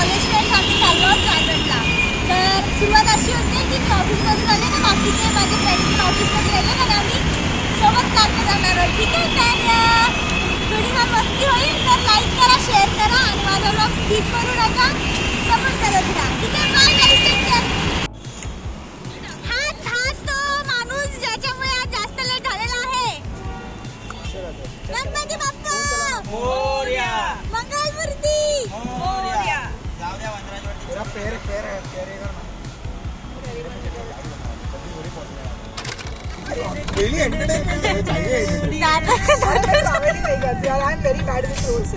College friends आम्ही चाललो आहोत रायगडला. तर सुरुवात अशी होते की मी ऑफिसमधून आले तर बाकीचे माझे फ्रेंड्स पण ऑफिसमध्ये येतात आणि आम्ही सोबत कारने जाणार आहोत. ठीक आहे, तर थोडीफार मस्ती होईल. तर लाईक करा, शेअर करा आणि माझा ब्लॉग स्किप करू नका, सपोर्ट करत राहा. ठीक आहे, बाय गाईज, टेक केअर. हाच तो माणूस ज्याच्यामुळे आज जास्त लेट झालेला आहे. गणपती बाप्पा मोरया, मंगलमूर्ती मोरया. जाऊ द्या वनराजवरती. तेरा पैर पैर है, पैर है ना. डेली एंटरटेनमेंट है, चाहिए. दादा आई एम वेरी बैड विद रोल्स.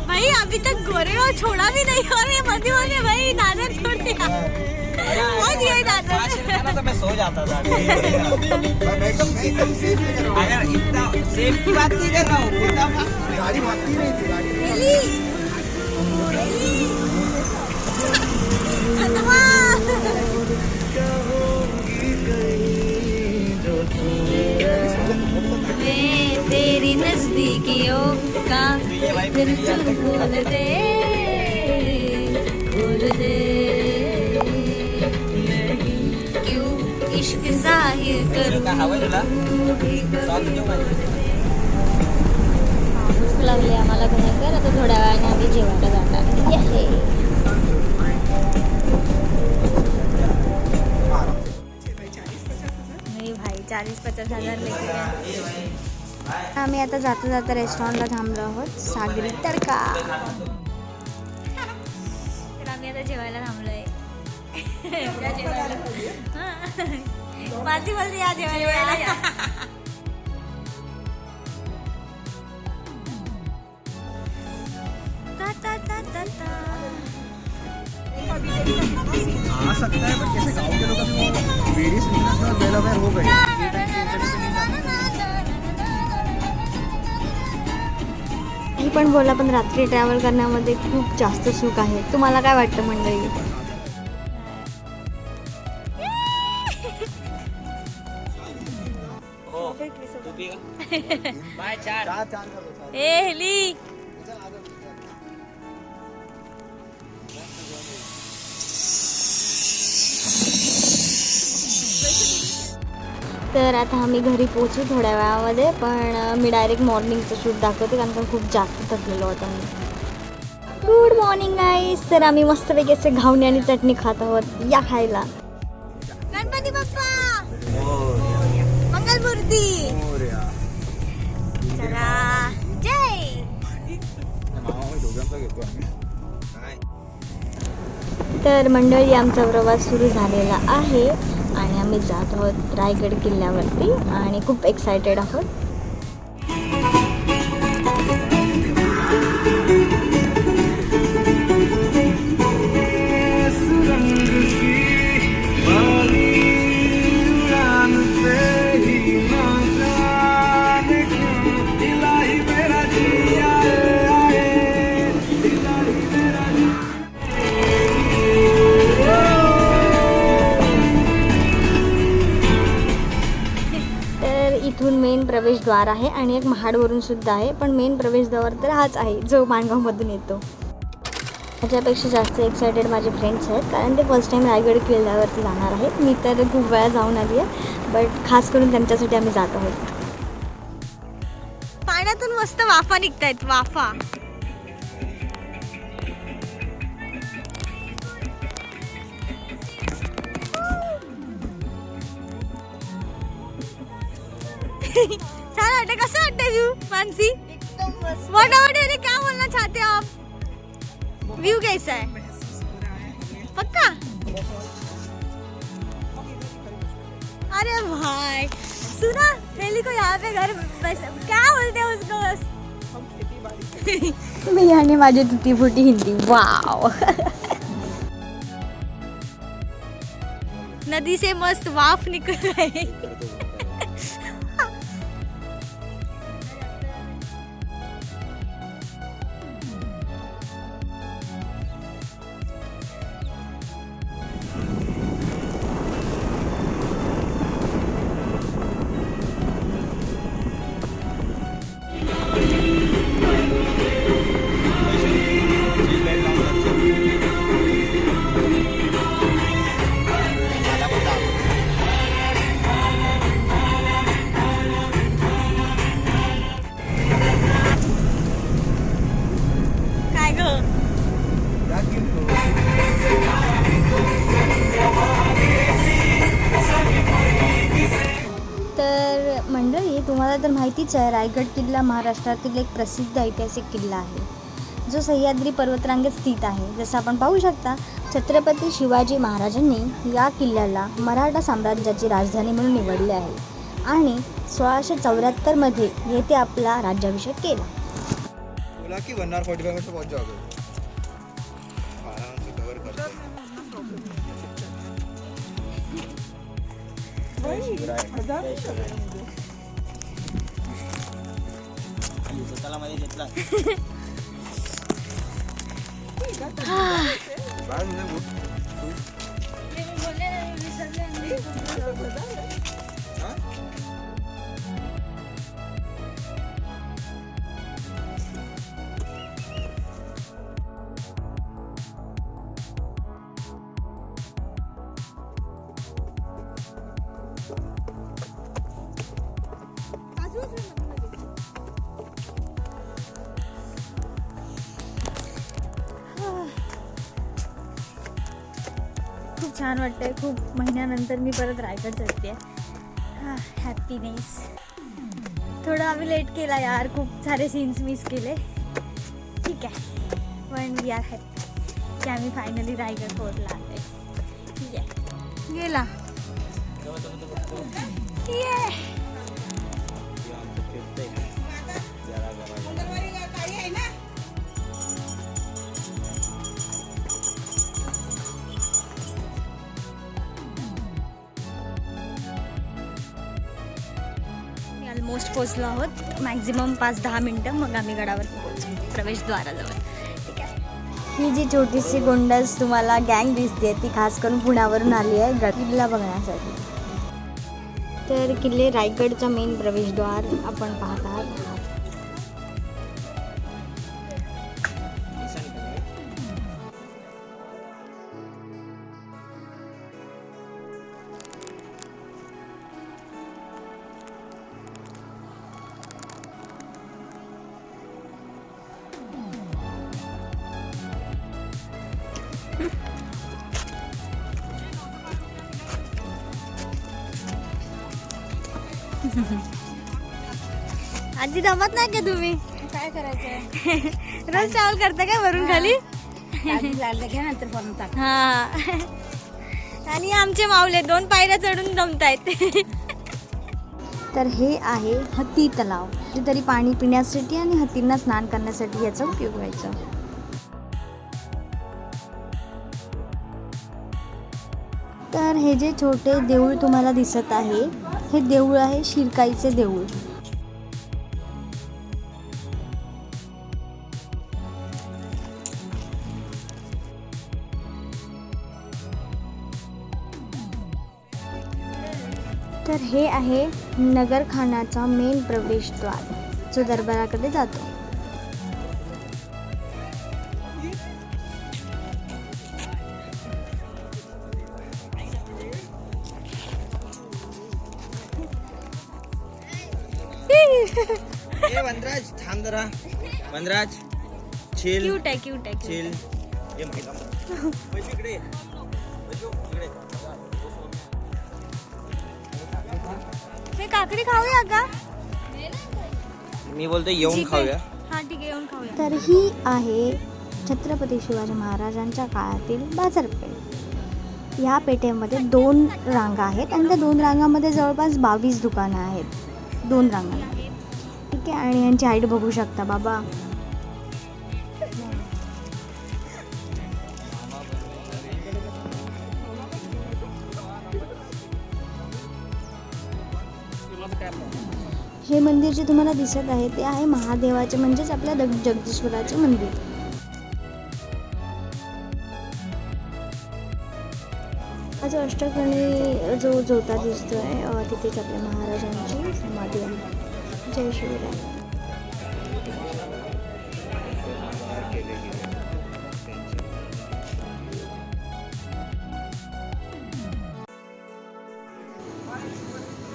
भाई अभी तक गोरेगांव छोड़ा भी नहीं और ये मधुबन में भाई दादा छोड़ दिया. बहुत ये दादा. 5 मिनट में तो मैं सो जाता था. मैं एकदम सेफ लेकर रहा हूं. अगर इतना सेफ की बात नहीं कर रहा हूँ, एकदम गाड़ी भागती नहीं थी, गाड़ी Really? मैं तेरी नजदीकियों का दिल बोल दे क्यों इश्क जाहिर करूं. हवं तुला सॉन्ग देऊ माझे. भूक लागली आम्हाला भयंकर. आता थोड्या वेळाने आम्ही जेवायला जाणार. ये नाही भाई, 40-50 हजार लेके. आम्ही आता जाता जाता रेस्टॉरंटला थांबलो आहोत, सागरी तडका. तर आम्ही आता जेवायला थांबलोय. माझी बोलते या जेवायला या. आ सकता है, पर कैसे गाँव के लोग अभी वो लेडीज निकलते और वेल अवेयर हो गए. ही पण बोला, पण रात्री ट्रॅव्हल करण्यामध्ये खूप जास्त सुख आहे. तुम्हाला काय वाटतं मंडळी? हो तू पी का? बाय. 4 ए हेली तर आता आम्ही घरी पोहोचू थोड्या वेळामध्ये. पण मी डायरेक्ट मॉर्निंगचं शूट दाखवते कारण का खूप जास्त थकलेलो होतो मी. गुड मॉर्निंग गाईस. तर आम्ही मस्तपैकी असे घावणे आणि चटणी खात आहोत. या खायला. गणपती बाप्पा मंगलमूर्ती. चला जय. तर मंडळी आमचा प्रवास सुरू झालेला आहे आणि आम्ही जात आहोत रायगड किल्ल्यावरती आणि खूप एक्सायटेड आहोत. इथून मेन प्रवेशद्वार आहे आणि एक महाडवरून सुद्धा आहे. पण मेन प्रवेशद्वार तर हाच आहे जो माणगावमधून येतो. माझ्यापेक्षा जास्त एक्सायटेड माझे फ्रेंड्स आहेत कारण ते फर्स्ट टाईम रायगड किल्ल्यावरती जाणार आहेत. मी तर खूप वेळा जाऊन आली आहे, बट खास करून त्यांच्यासाठी आम्ही जात आहोत. पाण्यातून मस्त वाफा निघतायत, वाफा. छान वाटतं. कसं वाटतं व्यू मानसी? वडावडे क्या बोलना चाहते हो आप? व्यू कैसा है? पक्का? अरे भाई सुना, हेली को यहाँ पे घर बस क्या बोलते हैं उसको बस. मी आणि माझी तुटी फुटी हिंदी. वाव. नदी से मस्त वाफ निकल रही. तर माहितीच आहे, रायगड किल्ला महाराष्ट्रातील एक प्रसिद्ध ऐतिहासिक किल्ला आहे जो सह्याद्री पर्वतरांगेत स्थित आहे. जसं आपण पाहू शकता, छत्रपती शिवाजी महाराजांनी या किल्ल्याला मराठा साम्राज्याची राजधानी म्हणून निवडले आहे आणि 1674मध्ये येथे आपला राज्याभिषेक केला. बोला की 1 hour 45 मिनट पहुंच जाओगे. आराम से कवर करते हैं. स्वतःला मध्ये घेतला. बाळ म्हणजे बोल. खूप छान वाटतंय. खूप महिन्यानंतर मी परत रायगड चढते. हॅपीनेस. थोडं आम्ही लेट केला यार, खूप सारे सीन्स मिस केले. ठीक आहे, पण वी आर हॅपी की आम्ही फायनली रायगड पोहोचला आहे. ठीक आहे, गेला. ऑलमोस्ट पोचलो आहोत. मॅक्झिमम 5-10 मिनटं, मग आम्ही गडावरती पोहोचू, प्रवेशद्वाराजवळ. ठीक आहे. ही जी छोटीशी गोंडस तुम्हाला गँग दिसते ती खास करून पुण्यावरून आली आहे किल्ला बघण्यासाठी. तर किल्ले रायगडचा मेन प्रवेशद्वार आपण पाहत आहात. आजी दमत नाही का तुम्ही? काय करायचं? रोज ट्रॅव्हल करता काय वरून खाली? घ्या नंतर फोन टाक. हा. आणि आमचे माऊले 2 पायऱ्या चढून दमतायत. तर हे आहे हत्ती तलाव. तरी पाणी पिण्यासाठी आणि हत्तींना स्नान करण्यासाठी याचा उपयोग व्हायचा. तर हे जे छोटे देऊळ तुम्हाला दिसत आहे, हे देऊळ आहे शिरकाईचे देऊळ. तर हे आहे नगरखानाचा मेन प्रवेशद्वार जो दरबाराकडे जातो. ए वनराज थांब जरा. वनराज चिल. क्यूट आहे, क्यूट आहे, चिल. ये महिला पैसे इकडे. इकडे. हे काकडी खाऊया का? मी बोलतो येऊन खाऊया. हा ठीक आहे, येऊन खाऊया. तर ही आहे छत्रपती शिवाजी महाराजांच्या काळातील बाजारपेठ. या पेठेमध्ये 2 रांगा आहेत आणि त्या 2 रांगामध्ये जवळपास 22 दुकानं आहेत. 2 रांगा. ठीक आहे. आणि यांची हाईट बघू शकता बाबा. हे मंदिर जे तुम्हाला दिसत आहे ते आहे महादेवाचे, म्हणजेच आपल्या जगदीश्वराचे मंदिर. हा जो अष्टकणी जो जोता दिसतोय तिथेच आपल्या महाराजांची समाधी आहे. जय शिवराय.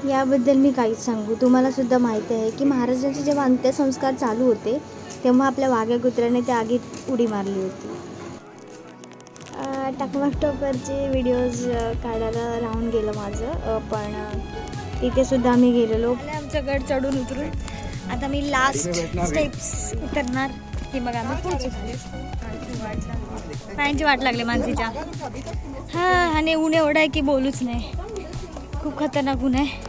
याबद्दल मी काहीच सांगू. तुम्हाला सुद्धा माहिती आहे की महाराजांचे जेव्हा अंत्यसंस्कार चालू होते तेव्हा आपल्या वाघ्या कुत्र्याने त्या आगीत उडी मारली होती. टकमक टॉपरचे व्हिडिओज काढायला राहून गेलं माझं, पण तिथे सुद्धा आम्ही गेलेलो. आमचं गड चढून उतरून आता मी लास्ट स्टेप्स उतरणार. हे बघा आम्ही पोहोचू. पायांची वाट लागली मानसीच्या. हां आणि ऊन एवढं आहे की बोलूच नाही. खूप खतरनाक ऊन आहे.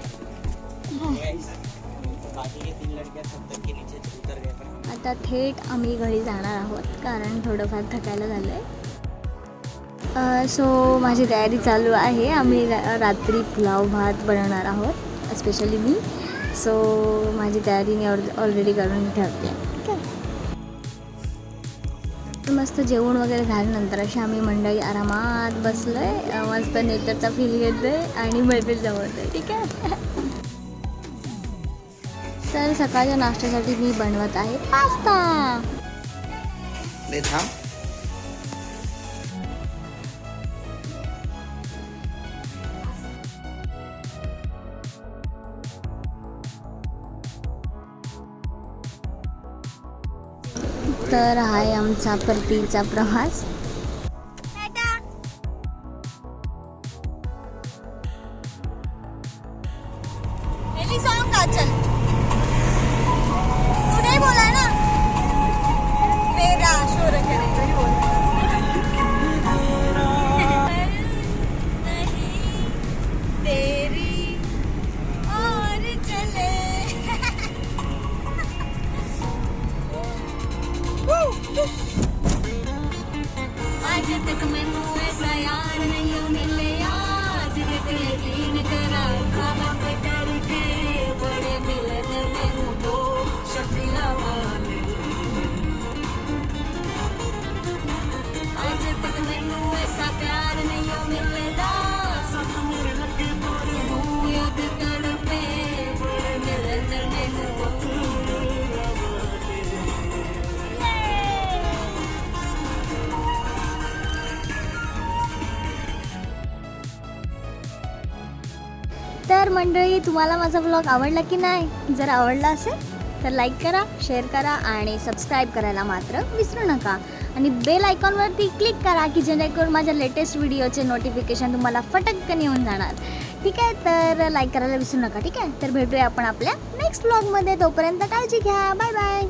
आता थेट आम्ही घरी जाणार आहोत कारण थोडंफार थकायला झालं आहे. सो माझी तयारी चालू आहे. आम्ही रात्री पुलाव भात बनवणार आहोत स्पेशली मी. सो माझी तयारी मी ऑलरेडी करून ठेवते. ठीक आहे. मस्त जेवण वगैरे झाल्यानंतर अशी आम्ही मंडळी आरामात बसलो आहे. मस्त नेचरचा फील घेतो आहे आणि मैफिल जमवतो आहे. ठीक आहे. तर सकाळच्या नाश्त्यासाठी मी बनवत आहे पास्ता. तर हा आहे आमचा परतीचा प्रवास. सॉन्ग गा चल. तू नहीं बोला ना मेरा शोर करे. तेरी और चले. आज तक मैनू ऐसा यार नहीं मिले. आज तक यकीन करा खामत करके बड़े मिलन मैनू दो शफीला वाले. आज तक मैनू ऐसा प्यार नहीं मिलदा. सब मेरे लगे तू याद कर पे बड़े मिलन मैनू तर मंडळी तुम्हाला माझा व्लॉग आवडला की नाही? जर आवडला असेल तर लाईक करा, शेअर करा आणि सबस्क्राईब करायला मात्र विसरू नका. आणि बेल आयकॉनवरती क्लिक करा की जेणेकरून माझ्या लेटेस्ट व्हिडिओचे नोटिफिकेशन तुम्हाला फटकन येऊन जाणार. ठीक आहे. तर लाईक करायला विसरू नका. ठीक आहे. तर भेटूया आपण आपल्या नेक्स्ट व्लॉगमध्ये. तोपर्यंत काळजी घ्या. Bye bye.